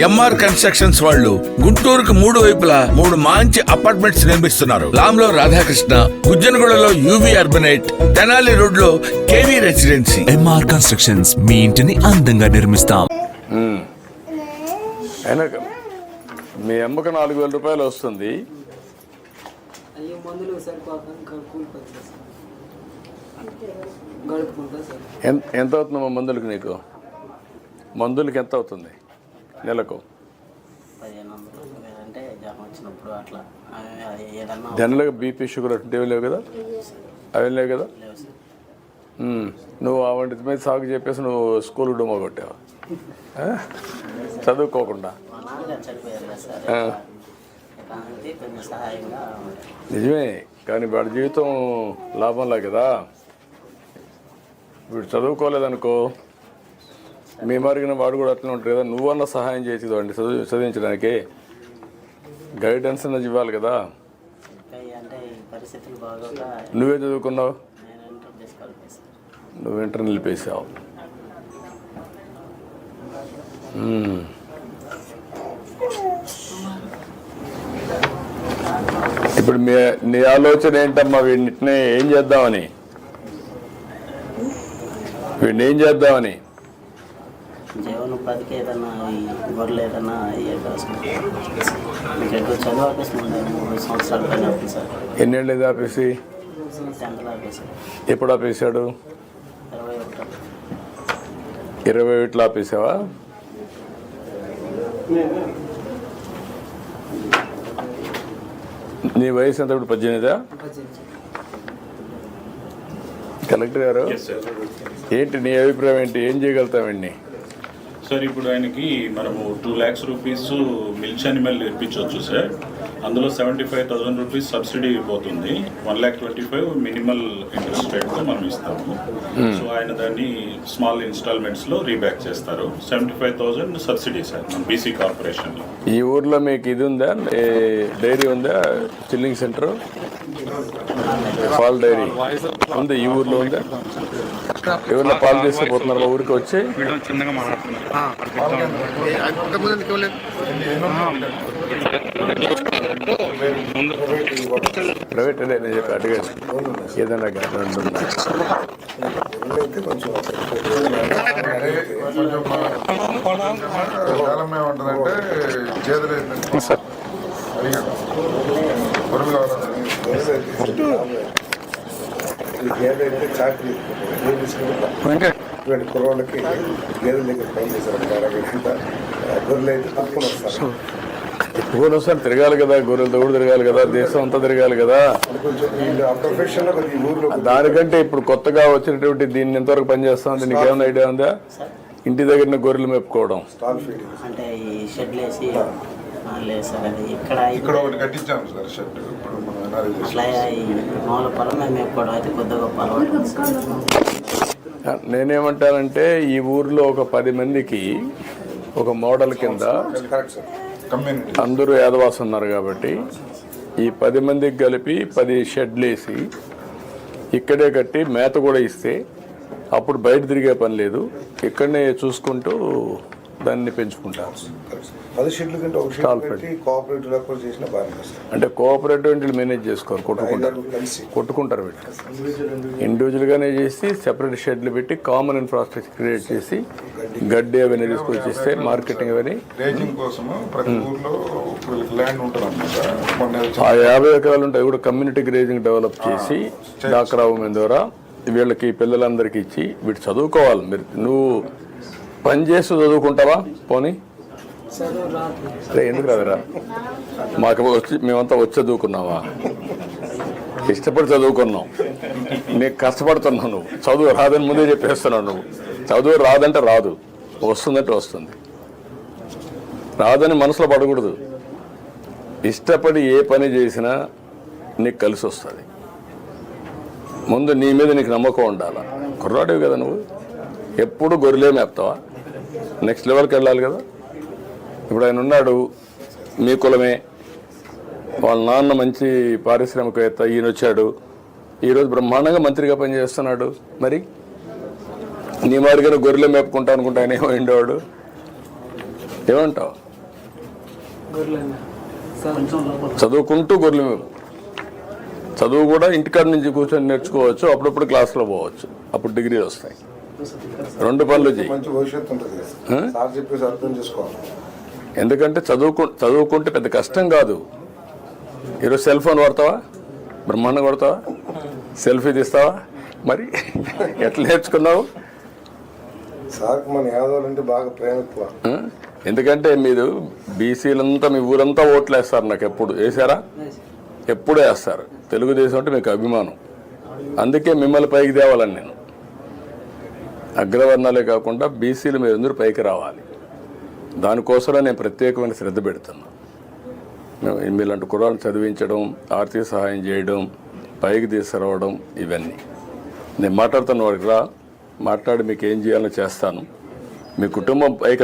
MR constructions వాళ్ళు గుంటూరుకు 3 వైపులా 3 మంచి అపార్ట్మెంట్స్ నిర్మిస్తున్నారు. లాంలో రాధాకృష్ణ, గుజ్జనగూడలో యూవి అర్బనైట్, తెనాలి రోడ్ లో కేవీ రెసిడెన్సీ. ఎంఆర్ కన్స్ట్రక్షన్స్ మీ ఇంటిని అందంగా నిర్మిస్తాం. మీ అమ్మకు 4,000 రూపాయలు వస్తుంది. ఎంత అవుతుందమ్మా మందులకి? నీకు మందులకి ఎంత అవుతుంది నెలకు? జనరల్గా బీపీ షుగర్ అటువంటివి లేవు కదా? అవి లేవు కదా? నువ్వు అవంటి మీద సాగు చెప్పేసి నువ్వు స్కూల్ డొమ్మ కొట్టావు చదువుకోకుండా. నిజమే, కానీ వాడి జీవితం లాభంలా కదా. వీడు చదువుకోలేదనుకో, మీ మరిగిన వాడు కూడా అట్లా ఉంటుంది కదా. నువ్వన్నా సహాయం చేసేది వాడిని చదివించడానికి, గైడెన్స్ అన్నది ఇవ్వాలి కదా. నువ్వే చదువుకున్నావు? నువ్వు ఇంటర్ నిలిపేసావు. ఇప్పుడు నీ ఆలోచన ఏంటమ్మా? వీడిని ఏం చేద్దామని? జీవనోపాధికి ఏదన్నా గొర్రెలు ఏదన్నా చదువు ఆపేసి 3 సంవత్సరాల పైన ఆపేసారు. ఎన్నేళ్ళు ఇది ఆపేసి? 10th ఆపేసారు. ఎప్పుడు ఆపేసాడు? 21 ఆపేసావా? నీ వయసు ఎంత? ఇప్పుడు 18. కలెక్టర్ గారు, ఏంటి నీ అభిప్రాయం ఏంటి? ఏం చేయగలుగుతామండి సార్? ఇప్పుడు ఆయనకి మనము 2 lakhs రూపీస్ మిల్చ్ అనిమల్ ఇప్పించవచ్చు సార్. అందులో 75,000 రూపీస్ సబ్సిడీ పోతుంది. 1,25,000 మినిమల్ ఇంట్రెస్ట్ రేట్తో మనం ఇస్తాము. సో ఆయన దాన్ని స్మాల్ ఇన్స్టాల్మెంట్స్లో రీబ్యాక్ చేస్తారు. 75,000 సబ్సిడీ సార్ మన బీసీ కార్పొరేషన్లో. ఈ ఊర్లో మీకు ఇది ఉందా, డైరీ ఉందా? చిల్లింగ్ సెంటర్, పాల్ డైరీ ఉంది ఈ ఊర్లో ఉందా? ఎవరిలో పాలు తీసుకుపోతున్నారు మా ఊరికి వచ్చి? ప్రైవేట్ అదే నేను చెప్పి అడిగాను. ఏదైనా గేదైతే చాకరీ ఇటువంటి కుర్రోళ్ళకి గేదెల దగ్గర పని చేశారు. గొర్రెలు అయితే తక్కువ వస్తారు. ఎక్కువ వస్తారు, తిరగాలి కదా. గొర్రెలతో కూడా తిరగాలి కదా, దేశం అంతా తిరగాలి కదా. ప్రొఫెషన్ ఊర్లో దానికంటే ఇప్పుడు కొత్తగా వచ్చినటువంటి దీన్ని ఎంతవరకు పనిచేస్తుంది? నీకేమైనా ఐడియా ఉందా? ఇంటి దగ్గర గొర్రెలు మెప్పుకోవడం, అంటే ఈ షెడ్లు వేసి ఇక్కడ ఒకటి కట్టించాము సార్ షెడ్. ఇప్పుడు మామూలు పొలం మేపుకోవడం అయితే కొద్దిగా నేనేమంటానంటే ఈ ఊర్లో ఒక 10 మందికి ఒక మోడల్ కింద, అందరూ యాదవాసు ఉన్నారు కాబట్టి ఈ 10 మందికి కలిపి 10 షెడ్లు వేసి ఇక్కడే కట్టి మేత కూడా ఇస్తే అప్పుడు బయట తిరిగే పని లేదు. ఇక్కడనే చూసుకుంటూ దాన్ని పెంచుకుంటారు. 10 షెడ్ల కంటే ఒక షెడ్ పెట్టి కోఆపరేటివ్ అప్రోచ్ చేసినా బాగా. అంటే కోఆపరేటివ్ వీళ్ళు మేనేజ్ చేసుకోరు, కొట్టుకుంటారు వీళ్ళు. ఇండివిజువల్గానే చేసి సెపరేట్ షెడ్లు పెట్టి కామన్ ఇన్ఫ్రాస్ట్రక్చర్ క్రియేట్ చేసి గడ్డి అవన్నీ తీసుకొచ్చేస్తే మార్కెటింగ్ అవన్నీ. ఆ 50 ఎకరాలు ఉంటాయి కూడా కమ్యూనిటీ గ్రేజింగ్ డెవలప్ చేసి డాక్రా ఉమెన్ ద్వారా వీళ్ళకి పిల్లలందరికీ ఇచ్చి వీళ్ళు చదువుకోవాలి. మీరు నువ్వు పని చేస్తూ చదువుకుంటావా? పోనీ అరే ఎందుకు రాదురా? మాకు మేమంతా వచ్చి చదువుకున్నావా? ఇష్టపడి చదువుకున్నావు. నీకు కష్టపడుతున్నావు. నువ్వు చదువు రాదని ముందే చెప్పేస్తున్నావు. నువ్వు చదువు రాదంటే రాదు, వస్తుందంటే వస్తుంది. రాదని మనసులో పడకూడదు. ఇష్టపడి ఏ పని చేసినా నీకు కలిసి వస్తుంది. ముందు నీ మీద నీకు నమ్మకం ఉండాలి. కుర్రాడివి కదా నువ్వు, ఎప్పుడు గొర్రెలే మేపుతావా? నెక్స్ట్ లెవెల్కి వెళ్ళాలి కదా. ఇప్పుడు ఆయన ఉన్నాడు, మీ కులమే, వాళ్ళ నాన్న మంచి పారిశ్రామికవేత్త, ఈయన వచ్చాడు, ఈరోజు బ్రహ్మాండంగా మంత్రిగా పనిచేస్తున్నాడు. మరి నీ మాదిరిగా గొర్రెలు మేపుకుంటా అనుకుంటా ఆయన ఏమో ఉండేవాడు. ఏమంటావు? చదువుకుంటూ గొర్రెలు చదువు కూడా ఇంటికాడ నుంచి కూర్చొని నేర్చుకోవచ్చు, అప్పుడప్పుడు క్లాస్లో పోవచ్చు, అప్పుడు డిగ్రీలు వస్తాయి. 2 పనులు చేయి. మంచి భవిష్యత్తు ఉంటుంది సార్ చెప్పేసి అర్థం చేసుకోవాలి. ఎందుకంటే చదువుకుంటే పెద్ద కష్టం కాదు. ఈరోజు సెల్ ఫోన్ వాడతావా, బ్రహ్మాండం కొడతావా, సెల్ఫీ తీస్తావా, మరి ఎట్లా నేర్చుకున్నావు? సార్ మన యాదవ్ అంటే బాగా ప్రేమ ఎక్కువ. ఎందుకంటే మీరు బీసీలంతా మీ ఊరంతా ఓట్లు వేస్తారు, నాకు ఎప్పుడు వేసారా? ఎప్పుడు వేస్తారు. తెలుగుదేశం అంటే మీకు అభిమానం, అందుకే మిమ్మల్ని పైకి తేవాలని నేను. అగ్రవర్ణాలే కాకుండా బీసీలు మీరు అందరూ పైకి రావాలి, దానికోసమే నేను ప్రత్యేకమైన శ్రద్ధ పెడుతున్నా. మీలాంటి కుర్రాలను చదివించడం, ఆర్థిక సహాయం చేయడం, పైకి తీసుకురావడం, ఇవన్నీ నేను మాట్లాడుతున్న వాడికి రా, మాట్లాడి మీకు ఏం చేయాలో చేస్తాను. మీ కుటుంబం పైకి